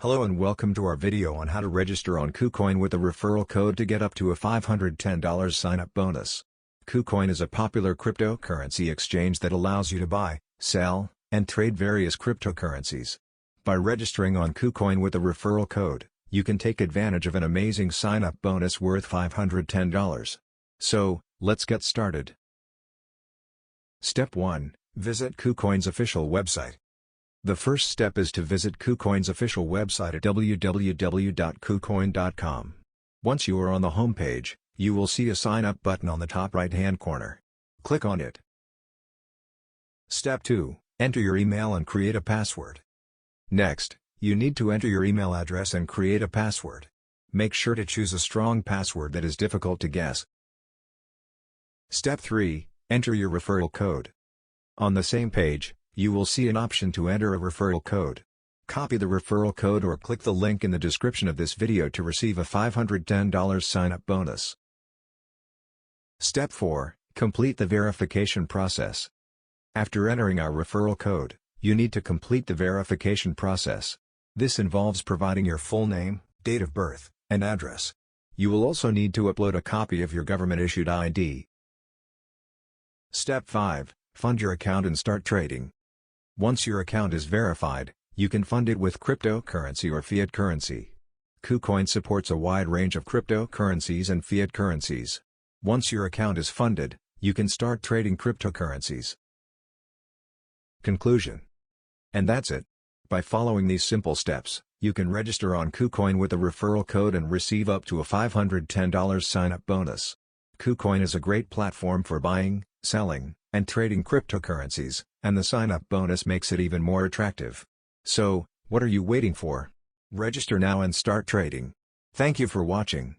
Hello and welcome to our video on how to register on KuCoin with a referral code to get up to a $510 sign-up bonus. KuCoin is a popular cryptocurrency exchange that allows you to buy, sell, and trade various cryptocurrencies. By registering on KuCoin with a referral code, you can take advantage of an amazing sign-up bonus worth $510. So, let's get started. Step 1. Visit KuCoin's official website. The first step is to visit KuCoin's official website at www.kucoin.com. Once you are on the home page, you will see a sign up button on the top right-hand corner. Click on it. Step 2. Enter your email and create a password. Next, you need to enter your email address and create a password. Make sure to choose a strong password that is difficult to guess. Step 3. Enter your referral code. On the same page, you will see an option to enter a referral code. Copy the referral code or click the link in the description of this video to receive a $510 sign-up bonus. Step 4. Complete the verification process. After entering our referral code, you need to complete the verification process. This involves providing your full name, date of birth, and address. You will also need to upload a copy of your government-issued ID. Step 5. Fund your account and start trading. Once your account is verified, you can fund it with cryptocurrency or fiat currency. KuCoin supports a wide range of cryptocurrencies and fiat currencies. Once your account is funded, you can start trading cryptocurrencies. Conclusion. And that's it. By following these simple steps, you can register on KuCoin with a referral code and receive up to a $510 sign-up bonus. KuCoin is a great platform for buying, selling, and trading cryptocurrencies, and the sign-up bonus makes it even more attractive. So, what are you waiting for? Register now and start trading. Thank you for watching.